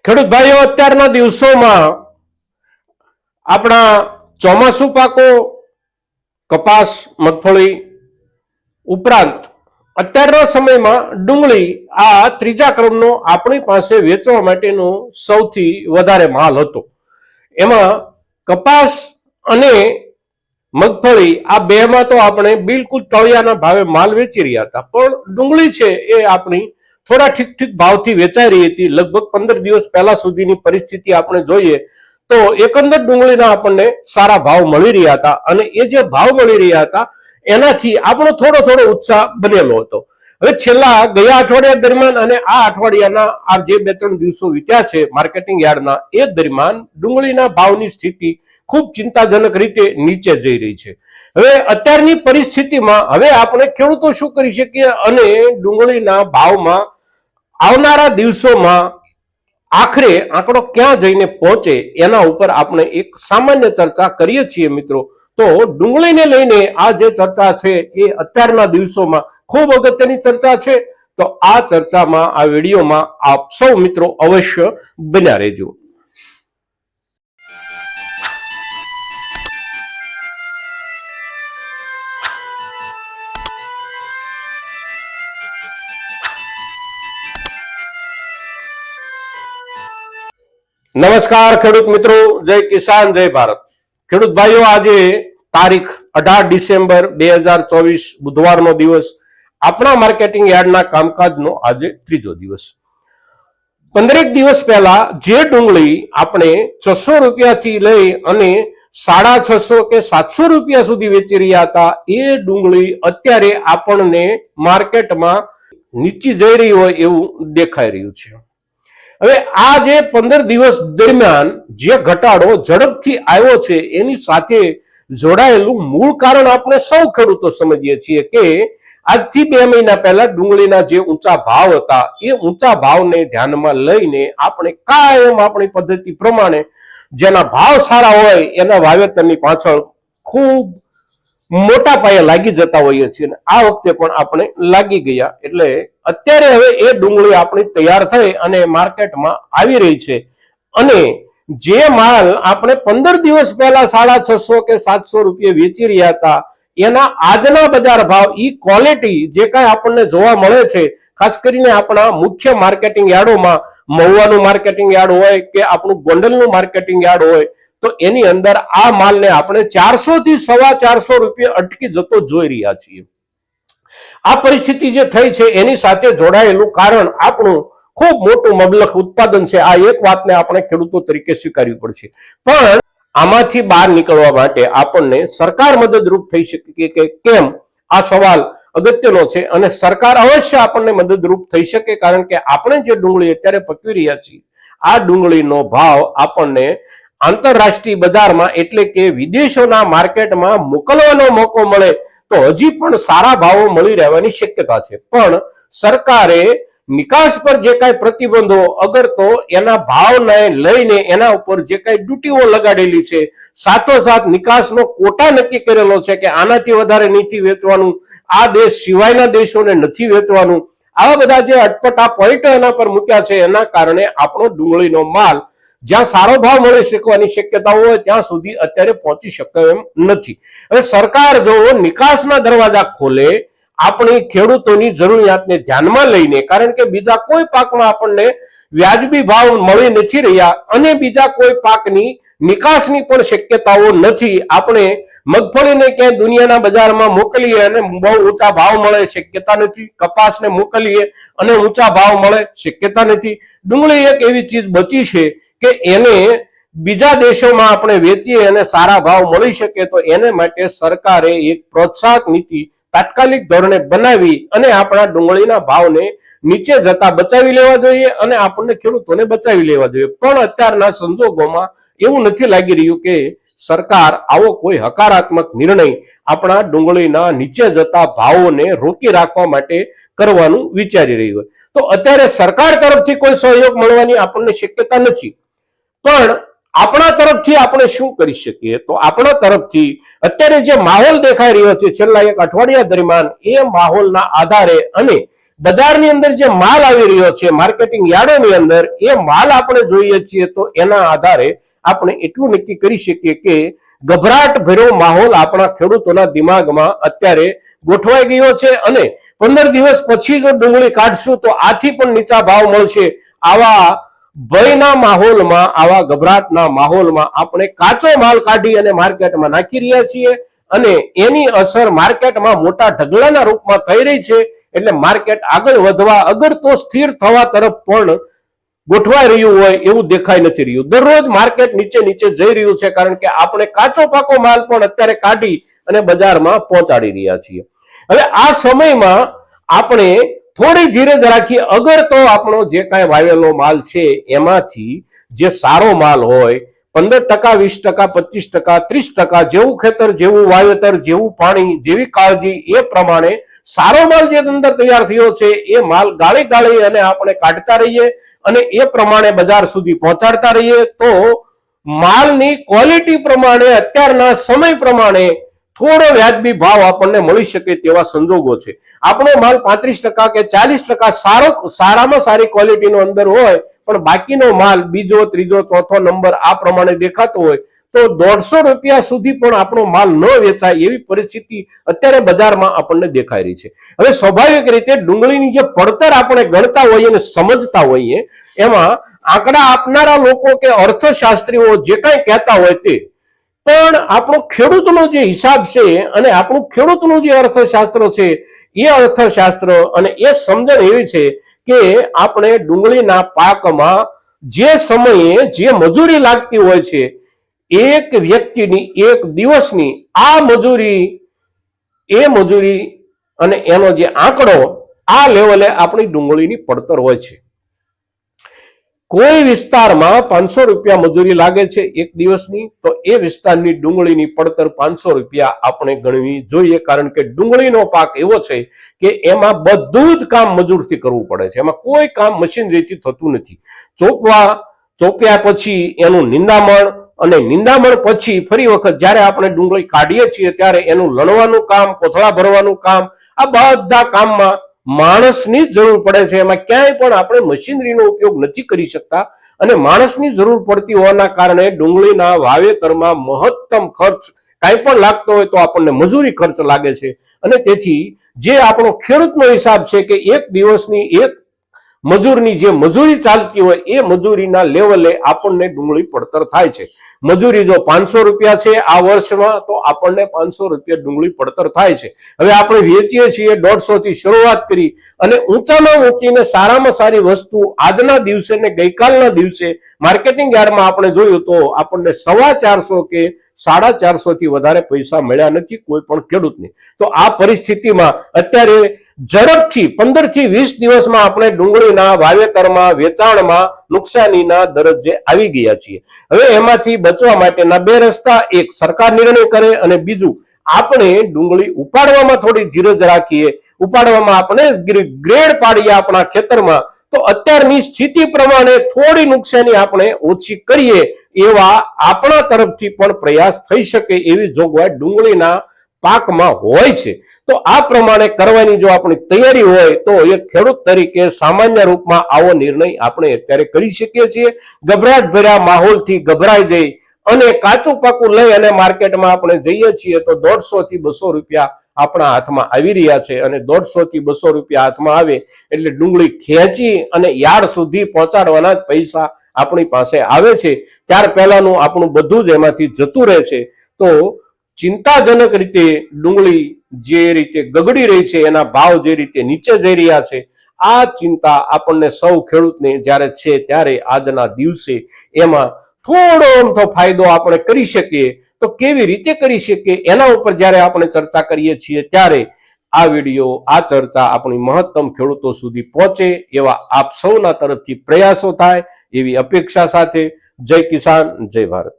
ખેડૂત ભાઈઓ, અત્યારના દિવસોમાં આપણા ચોમાસુ પાકો કપાસ, મગફળી ઉપરાંત અત્યારના સમયમાં ડુંગળી આ ત્રીજા ક્રમનો આપણી પાસે વેચવા માટેનો સૌથી વધારે માલ હતો. એમાં કપાસ અને મગફળી આ બેમાં તો આપણે બિલકુલ તળિયાના ભાવે માલ વેચી રહ્યા હતા, પણ ડુંગળી છે એ આપણી થોડા ઠીક ઠીક ભાવથી વેચાઈ રહી હતી. લગભગ 15 દિવસ પહેલા સુધીની પરિસ્થિતિ આપણે જોઈએ તો એકંદર ડુંગળીના આપણને સારા ભાવ મળી રહ્યા હતા, અને એ જે ભાવ મળી રહ્યા હતા એનાથી આપણો થોડો થોડો ઉત્સાહ બનેલો હતો. હવે છેલ્લા ગયા અઠવાડિયા દરમિયાન અને આ અઠવાડિયાના આ જે 2-3 દિવસો વીત્યા છે માર્કેટિંગ યાર્ડના, એ દરમિયાન ડુંગળીના ભાવની સ્થિતિ ખૂબ ચિંતાજનક રીતે નીચે જઈ રહી છે. હવે અત્યારની પરિસ્થિતિમાં હવે આપણે ખેડૂતો શું કરી શકીએ અને ડુંગળીના ભાવમાં આવનારા દિવસોમાં આખરે આંકડો ક્યાં જઈને પહોંચે એના ઉપર આપણે એક સામાન્ય ચર્ચા કરીએ છીએ મિત્રો. તો ડુંગળીને લઈને આ જે ચર્ચા છે એ અત્યારના દિવસોમાં ખૂબ અગત્યની ચર્ચા છે. તો આ ચર્ચામાં, આ વિડીયોમાં આપ સૌ મિત્રો અવશ્ય બન્યા રહેજો. નમસ્કાર ખેડૂત મિત્રો, જય કિસાન, જય ભારત. ખેડૂત ભાઈઓ, આજે તારીખ 18 ડિસેમ્બર 2024 બુધવારનો દિવસ, આપણા માર્કેટિંગ યાર્ડના કામકાજનો આજે ત્રીજો દિવસ. 15 દિવસ પહેલા જે ડુંગળી આપણે 600 રૂપિયાથી લઈ અને 650 કે 700 રૂપિયા સુધી વેચી રહ્યા હતા, એ ડુંગળી અત્યારે આપણને માર્કેટમાં નીચી જઈ રહી હોય એવું દેખાઈ રહ્યું છે. હવે આ જે 15 દિવસ દરમિયાન જે ઘટાડો ઝડપથી આવ્યો છે એની સાથે જોડાયેલું મૂળ કારણ આપણે સૌ ખેડૂતો સમજીએ છીએ કે આજથી 2 મહિના પહેલા ડુંગળીના જે ઊંચા ભાવ હતા એ ઊંચા ભાવને ધ્યાનમાં લઈને આપણે કાયમ આપણી પદ્ધતિ પ્રમાણે જેના ભાવ સારા હોય એના વાવેતરની પાછળ ખૂબ મોટા પાયે લાગી જતા હોઈએ છીએ. આ વખતે પણ આપણે લાગી ગયા, એટલે અત્યારે હવે એ ડુંગળી આપણી તૈયાર થઈ અને માર્કેટમાં આવી રહી છે. અને જે માલ આપણે 15 દિવસ પહેલા 650 કે 700 રૂપિયા વેચી રહ્યા હતા એના આજના બજાર ભાવ, ઈ ક્વોલિટી જે કાંઈ આપણને જોવા મળે છે, ખાસ કરીને આપણા મુખ્ય માર્કેટિંગ યાર્ડોમાં, મહુવાનું માર્કેટિંગ યાર્ડ હોય કે આપણું ગોંડલનું માર્કેટિંગ યાર્ડ હોય, તો એની અંદર આ માલને આપણે 400 થી 425 રૂપિયા અટકી જતો જોઈ રહ્યા છીએ. આ પરિસ્થિતિ જે થઈ છે એની સાથે જોડાયેલું કારણ આપણું ખૂબ મોટું મબલખ ઉત્પાદન છે. આ એક વાતને આપણે ખેડૂતો તરીકે સ્વીકારવી પડશે. પણ આમાંથી બહાર નીકળવા માટે આપણને સરકાર મદદરૂપ થઈ શકે કે કેમ, આ સવાલ અગત્યનો છે. અને સરકાર અવશ્ય આપણને મદદરૂપ થઈ શકે, કારણ કે આપણે જે ડુંગળી અત્યારે પકવી રહ્યા છીએ આ ડુંગળીનો ભાવ આપણને આંતરરાષ્ટ્રીય બજારમાં એટલે કે વિદેશોના માર્કેટમાં મોકલવાનો મોકો મળે તો હજી પણ સારા ભાવો મળી રહેવાની શક્યતા છે. પણ સરકારે નિકાસ પર જે કાંઈ પ્રતિબંધો, અગર તો એના ભાવને લઈને એના ઉપર જે કાંઈ ડ્યુટીઓ લગાડેલી છે, સાથોસાથ નિકાસનો કોટા નક્કી કરેલો છે કે આનાથી વધારે નથી વેચવાનું, આ દેશ સિવાયના દેશોને નથી વેચવાનું, આવા બધા જે અટપટા પોઈન્ટો એના પર મૂક્યા છે, એના કારણે આપણો ડુંગળીનો માલ જ્યાં સારો ભાવ મળી શકવાની શક્યતાઓ હોય ત્યાં સુધી અત્યારે પહોંચી શકે એમ નથી. હવે સરકાર જો નિકાસના દરવાજા ખોલે આપણી ખેડૂતોની જરૂરિયાતને ધ્યાનમાં લઈને, કારણ કે બીજા કોઈ પાકમાં આપણને વ્યાજબી ભાવ મળી નથી રહ્યા અને બીજા કોઈ પાકની નિકાસની પણ શક્યતાઓ નથી. આપણે મગફળીને ક્યાંય દુનિયાના બજારમાં મોકલીએ અને બહુ ઊંચા ભાવ મળે શક્યતા નથી, કપાસને મોકલીએ અને ઊંચા ભાવ મળે શક્યતા નથી. ડુંગળી એક એવી ચીજ બચી છે કે એને બીજા દેશોમાં આપણે વેચીએ અને સારા ભાવ મળી શકે, તો એને માટે સરકારે એક પ્રોત્સાહક નીતિ તાત્કાલિક ધોરણે બનાવી અને આપણા ડુંગળીના ભાવને નીચે જતા બચાવી લેવા જોઈએ અને આપણને ખેડૂતોને બચાવી લેવા જોઈએ. પણ અત્યારના સંજોગોમાં એવું નથી લાગી રહ્યું કે સરકાર આવો કોઈ હકારાત્મક નિર્ણય આપણા ડુંગળીના નીચે જતા ભાવોને રોકી રાખવા માટે કરવાનું વિચારી રહી હોય. તો અત્યારે સરકાર તરફથી કોઈ સહયોગ મળવાની આપણને શક્યતા નથી. પણ આપણા તરફથી આપણે શું કરી શકીએ? તો આપણા તરફથી અત્યારે જે માહોલ દેખાઈ રહ્યો છે છેલ્લા એક અઠવાડિયા દરમિયાન, એ માહોલના આધારે અને બજારની અંદર જે માલ આવી રહ્યો છે માર્કેટિંગ યાર્ડોની અંદર, એ માલ આપણે જોઈએ છીએ તો એના આધારે આપણે એટલું નક્કી કરી શકીએ કે ગભરાટ ભર્યો માહોલ આપણા ખેડૂતોના દિમાગમાં અત્યારે ગોઠવાઈ ગયો છે અને 15 દિવસ પછી જો ડુંગળી કાઢશું તો આથી પણ નીચા ભાવ મળશે, આવા ભયના માહોલમાં, આવા ગભરાટના માહોલમાં આપણે કાચો માલ કાઢી અને માર્કેટમાં નાખી રહ્યા છીએ અને એની અસર માર્કેટમાં મોટા ઢગલાના રૂપમાં થઈ રહી છે. એટલે માર્કેટ આગળ વધવા અગર તો સ્થિર થવા તરફ પણ ગોઠવાઈ રહ્યું હોય એવું દેખાઈ નથી રહ્યું. દરરોજ માર્કેટ નીચે નીચે જઈ રહ્યું છે કારણ કે આપણે કાચો પાકો માલ પણ અત્યારે કાઢી અને બજારમાં પહોંચાડી રહ્યા છીએ. હવે આ સમયમાં આપણે થોડી ધીરજ રાખીએ. અગર તો આપણો જે કાંઈ વાવેલો માલ છે એમાંથી જે સારો માલ હોય 15%, 20%, 25%, 30%, જેવું ખેતર, જેવું વાવેતર, જેવું પાણી, જેવી કાળજી, એ પ્રમાણે સારો માલ જે અંદર તૈયાર થયો છે એ માલ ગાળી ગાળી અને આપણે કાઢતા રહીએ અને એ પ્રમાણે બજાર સુધી પહોંચાડતા રહીએ તો માલની ક્વોલિટી પ્રમાણે અત્યારના સમય પ્રમાણે થોડો વ્યાજબી ભાવ આપણને મળી શકે તેવા સંજોગો છે. આપણો માલ 35% કે 40% સારામાં સારી ક્વોલિટીનો અંદર હોય પણ બાકીનો માલ બીજો, ત્રીજો, ચોથો નંબર આ પ્રમાણે દેખાતો હોય તો 150 રૂપિયા સુધી પણ આપણો માલ ન વેચાય એવી પરિસ્થિતિ અત્યારે બજારમાં આપણને દેખાઈ રહી છે. હવે સ્વાભાવિક રીતે ડુંગળીની જે પડતર આપણે ગણતા હોઈએ અને સમજતા હોઈએ એમાં આંકડા આપનારા લોકો કે અર્થશાસ્ત્રીઓ જે કંઈ કહેતા હોય તે પણ આપણો ખેડૂતનો જે હિસાબ છે અને આપણું ખેડૂતનું જે અર્થશાસ્ત્ર છે એ અર્થશાસ્ત્ર અને એ સમજણ એવી છે કે આપણે ડુંગળીના પાકમાં જે સમયે જે મજૂરી લાગતી હોય છે, એક વ્યક્તિની એક દિવસની આ મજૂરી, એ મજૂરી અને એનો જે આંકડો આ લેવલે આપણી ડુંગળીની પડતર હોય છે. કોઈ વિસ્તારમાં 500 રૂપિયા મજૂરી લાગે છે એક દિવસની તો એ વિસ્તારની ડુંગળીની પડતર 500 રૂપિયા આપણે ગણવી જોઈએ કારણ કે ડુંગળીનો પાક એવો છે કે એમાં બધું જ કામ મજૂરથી કરવું પડે છે. એમાં કોઈ કામ મશીનરીથી થતું નથી. ચોપ્યા પછી એનું નિંદામણ અને નિંદામણ પછી ફરી વખત જ્યારે આપણે ડુંગળી કાઢીએ છીએ ત્યારે એનું લણવાનું કામ, કોથળા ભરવાનું કામ, આ બધા કામમાં માણસની જરૂર પડે છે. એમાં ક્યાંય પણ આપણે મશીનરીનો ઉપયોગ નથી કરી શકતા અને માણસની જરૂર પડતી હોવાના કારણે ડુંગળીના વાવેતરમાં મહત્તમ ખર્ચ કાંઈ પણ લાગતો હોય તો આપણને મજૂરી ખર્ચ લાગે છે અને તેથી જે આપણો ખેડૂતનો હિસાબ છે કે એક દિવસની એક મજૂરની જે મજૂરી ચાલતી હોય એ મજૂરીના લેવલે આપણને ડુંગળી પડતર થાય છે. મજૂરી જો 500 રૂપિયા છે આ વર્ષમાં તો આપણને 500 રૂપિયા ડુંગળી પડતર થાય છે. હવે આપણે વેચીએ છીએ 150 થી શરૂઆત કરી અને ઊંચામાં ઊંચીને સારામાં સારી વસ્તુ આજના દિવસે ને ગઈકાલના દિવસે માર્કેટિંગ યાર્ડમાં આપણે જોયું તો આપણને 450 કે 450 થી વધારે પૈસા મળ્યા નથી કોઈ પણ ખેડૂતને. તો આ પરિસ્થિતિમાં અત્યારે ઝડપથી 15 થી 20 દિવસમાં આપણે ડુંગળીના વાવેતરમાં, વેચાણમાં નુકસાનીના દરજ્જે આવી ગયા છીએ. હવે એમાંથી બચવા માટેના બે રસ્તા, એક સરકાર નિર્ણય કરે અને બીજું આપણે ડુંગળી ઉપાડવામાં થોડી ધીરજ રાખીએ, ઉપાડવામાં આપણે ગ્રેડ પાડીએ આપણા ખેતરમાં તો અત્યારની સ્થિતિ પ્રમાણે થોડી નુકસાની આપણે ઓછી કરીએ એવા આપણા તરફથી પણ પ્રયાસ થઈ શકે એવી જોગવાઈ ડુંગળીના પાકમાં હોય છે. તો આ પ્રમાણે કરવાની જો આપણી તૈયારી હોય તો એક ખેડૂત તરીકે સામાન્ય રૂપમાં આવો નિર્ણય આપણે અત્યારે કરી શકીએ છીએ. ગભરાટ ભર્યા માહોલથી ગભરાઈ જઈ અને કાચું પાકું લઈ અને માર્કેટમાં આપણે જઈએ છીએ તો 150 થી 200 રૂપિયા આપણા હાથમાં આવી રહ્યા છે અને 150 થી 200 રૂપિયા હાથમાં આવે એટલે ડુંગળી ખેંચી અને યાર્ડ સુધી પહોંચાડવાના જ પૈસા આપણી પાસે આવે છે. ત્યાર પહેલાનું આપણું બધું જ એમાંથી જતું રહે છે. તો ચિંતાજનક રીતે ડુંગળી જે રીતે ગગડી રહી છે, એના ભાવ જે રીતે નીચે જઈ રહ્યા છે, આ ચિંતા આપણને સૌ ખેડૂતને જ્યારે છે ત્યારે આજના દિવસે એમાં થોડો અમથો ફાયદો આપણે કરી શકીએ તો કેવી રીતે કરી શકીએ એના ઉપર જ્યારે આપણે ચર્ચા કરીએ છીએ ત્યારે આ વિડીયો, આ ચર્ચા આપણી મહત્તમ ખેડૂતો સુધી પહોંચે એવા આપ સૌના તરફથી પ્રયાસો થાય એવી અપેક્ષા સાથે જય કિસાન, જય ભારત.